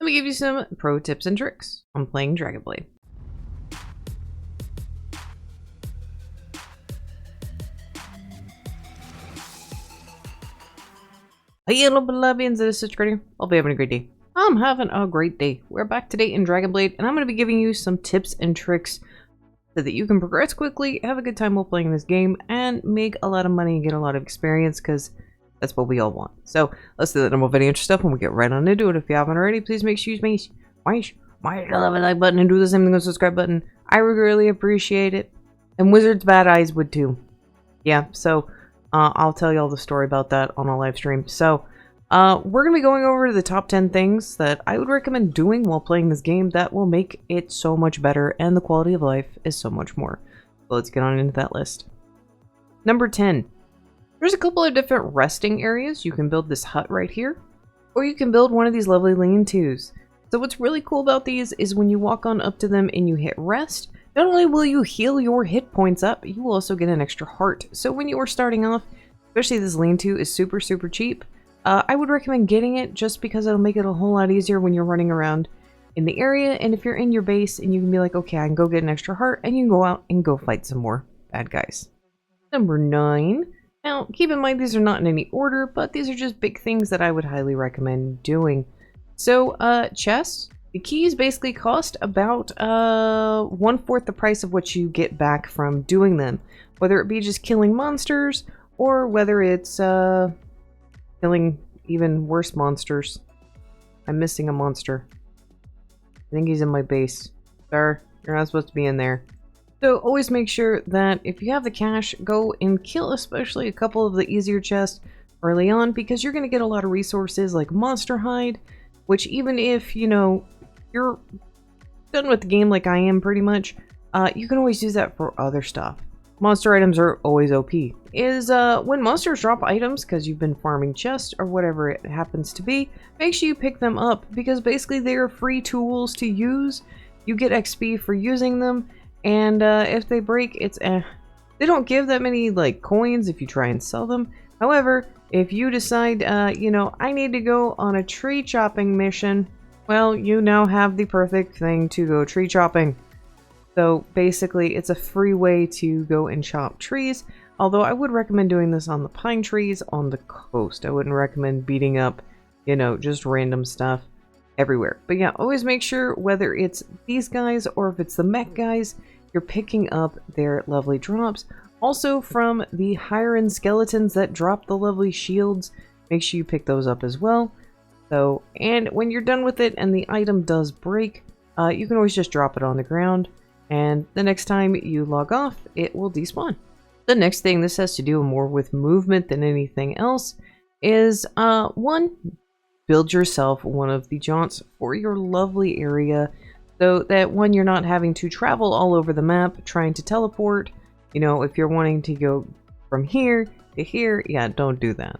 Let me give you some pro tips and tricks on playing Dragon Blade. Hey, hello, beloveds, this is Trader. I'll be having a great day. I'm having a great day. We're back today in Dragon Blade, and I'm going to be giving you some tips and tricks so that you can progress quickly, have a good time while playing this game, and make a lot of money and get a lot of experience, because that's what we all want. So, let's do that normal video intro stuff, and we'll get right on into it. If you haven't already, please make sure you smash the like button and do the same thing with the subscribe button. I would really appreciate it. And Wizard's Bad Eyes would too. Yeah, so I'll tell you all the story about that on a live stream. So, we're going to be going over the top 10 things that I would recommend doing while playing this game that will make it so much better and the quality of life is so much more. So let's get on into that list. Number 10. There's a couple of different resting areas. You can build this hut right here, or you can build one of these lovely lean-tos. So what's really cool about these is when you walk on up to them and you hit rest, not only will you heal your hit points up, you will also get an extra heart. So when you are starting off, especially this lean-to is super cheap, I would recommend getting it just because it'll make it a whole lot easier when you're running around in the area. And if you're in your base and you can be like, okay, I can go get an extra heart, and you can go out and go fight some more bad guys. Number 9. Now, keep in mind these are not in any order, but these are just big things that I would highly recommend doing. So, chests. The keys basically cost about 1/4 the price of what you get back from doing them. Whether it be just killing monsters, or whether it's killing even worse monsters. I'm missing a monster. I think he's in my base. Sir, you're not supposed to be in there. So always make sure that if you have the cash, go and kill especially a couple of the easier chests early on, because you're going to get a lot of resources like monster hide, which even if, you know, you're done with the game like I am pretty much, you can always use that for other stuff. Monster items are always OP. When monsters drop items because you've been farming chests or whatever it happens to be, make sure you pick them up, because basically they are free tools to use. You get XP for using them, and if they break, it's They don't give that many like coins if you try and sell them. However, if you decide, you know, I need to go on a tree chopping mission, well, you now have the perfect thing to go tree chopping. So basically, it's a free way to go and chop trees. Although I would recommend doing this on the pine trees on the coast. I wouldn't recommend beating up, you know, just random stuff everywhere. But yeah, always make sure whether it's these guys or if it's the mech guys, you're picking up their lovely drops. Also from the higher end skeletons that drop the lovely shields, make sure you pick those up as well. So, and when you're done with it and the item does break, you can always just drop it on the ground. And the next time you log off, it will despawn. The next thing, this has to do more with movement than anything else, is 1. Build yourself one of the jaunts for your lovely area, so that when you're not having to travel all over the map trying to teleport, you know, if you're wanting to go from here to here, yeah, don't do that.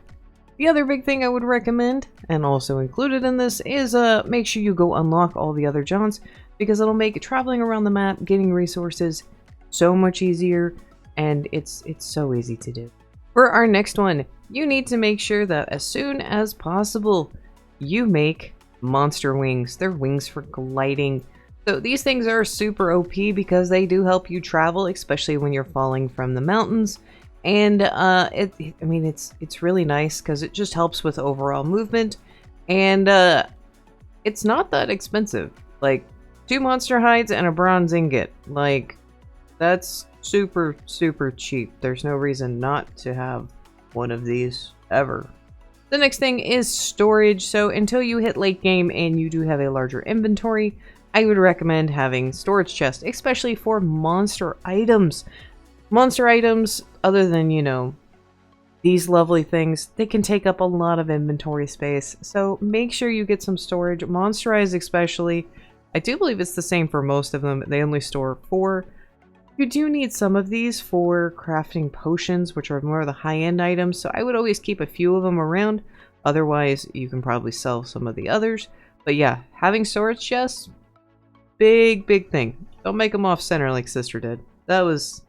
The other big thing I would recommend, and also included in this, is make sure you go unlock all the other jaunts, because it'll make traveling around the map, getting resources, so much easier, and it's so easy to do. For our next one, you need to make sure that as soon as possible, you make monster wings. They're wings for gliding. So these things are super OP because they do help you travel, especially when you're falling from the mountains. And I mean, it's really nice because it just helps with overall movement, and it's not that expensive. Like 2 monster hides and a bronze ingot. Like, that's super cheap. There's no reason not to have one of these ever. The next thing is storage. So until you hit late game and you do have a larger inventory, I would recommend having storage chests, especially for monster items. Monster items, other than, you know, these lovely things, they can take up a lot of inventory space. So make sure you get some storage. Monster eyes especially. I do believe it's the same for most of them. They only store 4. You do need some of these for crafting potions, which are more of the high-end items, so I would always keep a few of them around. Otherwise, you can probably sell some of the others. But yeah, having storage chests, big thing. Don't make them off center like Sister did. That was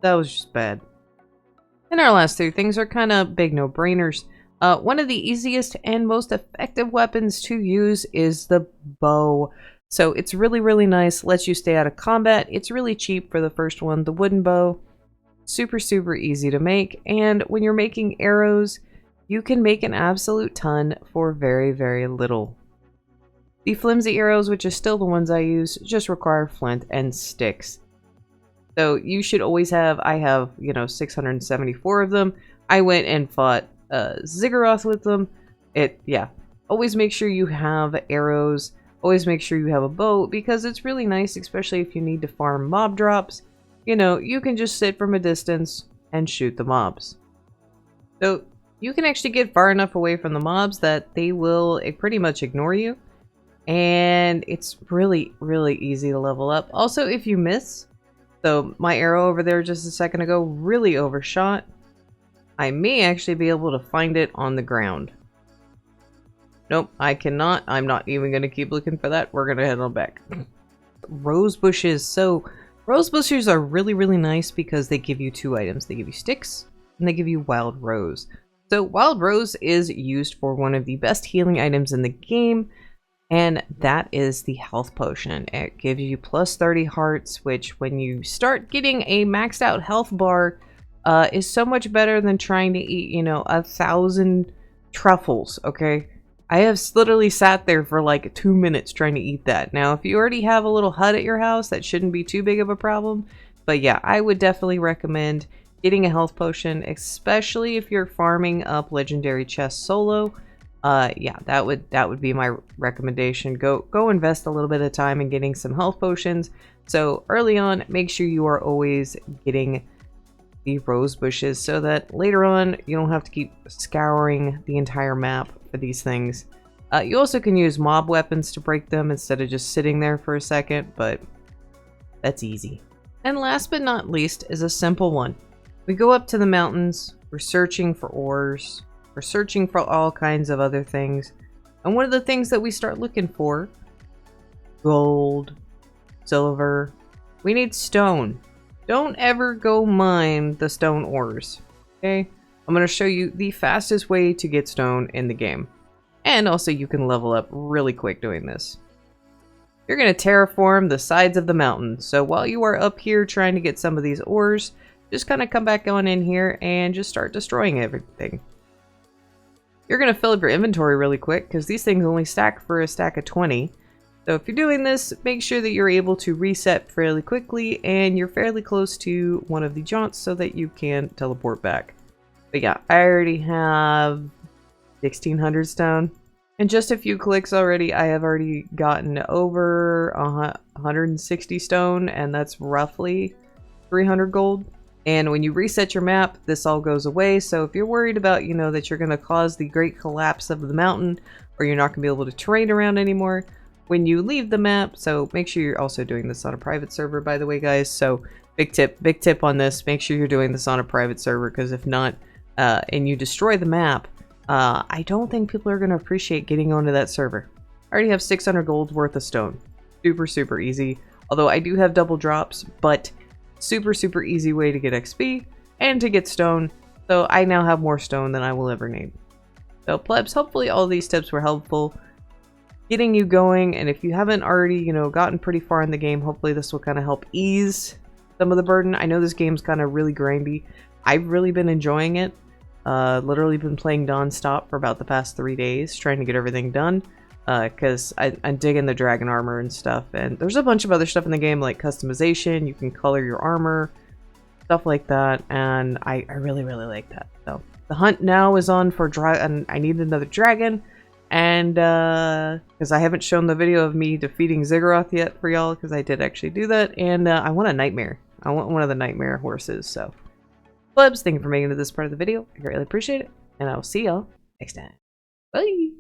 just bad. And our last 3 things are kind of big no-brainers. One of the easiest and most effective weapons to use is the bow. So it's really, really nice, lets you stay out of combat. It's really cheap for the first one, the wooden bow. Super, super easy to make. And when you're making arrows, you can make an absolute ton for very, very little. The flimsy arrows, which is still the ones I use, just require flint and sticks. So you should always have, I have, 674 of them. I went and fought Ziggurat with them. Always make sure you have arrows. Always make sure you have a bow, because it's really nice, especially if you need to farm mob drops. You can just sit from a distance and shoot the mobs. So you can actually get far enough away from the mobs that they will pretty much ignore you. And it's really, really easy to level up. Also, if you miss, so my arrow over there just a second ago really overshot, I may actually be able to find it on the ground. Nope, I cannot. I'm not even going to keep looking for that. We're going to head on back. Rose bushes. So rose bushes are really, really nice because they give you two items. They give you sticks and they give you wild rose. So wild rose is used for one of the best healing items in the game, and that is the health potion. It gives you plus 30 hearts, which when you start getting a maxed out health bar is so much better than trying to eat, 1,000 truffles, okay? I have literally sat there for like 2 minutes trying to eat that. Now, if you already have a little hut at your house, that shouldn't be too big of a problem. But yeah, I would definitely recommend getting a health potion, especially if you're farming up legendary chests solo. Yeah, that would be my recommendation. Go invest a little bit of time in getting some health potions. So early on, make sure you are always getting the rose bushes so that later on you don't have to keep scouring the entire map for these things. You also can use mob weapons to break them instead of just sitting there for a second, but that's easy. And last but not least is a simple one. We go up to the mountains, we're searching for ores, we're searching for all kinds of other things, and one of the things that we start looking for, gold, silver, we need stone. Don't ever go mine the stone ores, okay? I'm going to show you the fastest way to get stone in the game. And also you can level up really quick doing this. You're going to terraform the sides of the mountain. So while you are up here trying to get some of these ores, just kind of come back on in here and just start destroying everything. You're going to fill up your inventory really quick because these things only stack for a stack of 20. So if you're doing this, make sure that you're able to reset fairly quickly and you're fairly close to one of the jaunts so that you can teleport back. But yeah, I already have 1,600 stone. In just a few clicks already, I have already gotten over 160 stone, and that's roughly 300 gold. And when you reset your map, this all goes away. So if you're worried about, that you're going to cause the great collapse of the mountain, or you're not going to be able to terrain around anymore, when you leave the map, so make sure you're also doing this on a private server, by the way, guys. So big tip on this, make sure you're doing this on a private server, because if not, and you destroy the map, I don't think people are going to appreciate getting onto that server. I already have 600 gold worth of stone. Super, super easy. Although I do have double drops, but super, super easy way to get XP and to get stone. So I now have more stone than I will ever need. So plebs, hopefully all these tips were helpful, getting you going. And if you haven't already, gotten pretty far in the game, hopefully this will kind of help ease some of the burden. I know this game's kind of really grindy. I've really been enjoying it. Literally been playing non-stop for about the past 3 days, trying to get everything done. Because I'm digging the dragon armor and stuff. And there's a bunch of other stuff in the game, like customization. You can color your armor, stuff like that. And I really, really like that. So the hunt now is on for and I need another dragon. And because I haven't shown the video of me defeating Ziggurat yet for y'all, because I did actually do that. And I want a nightmare. I want one of the nightmare horses. So plebs, thank you for making it to this part of the video. I greatly appreciate it. And I will see y'all next time. Bye!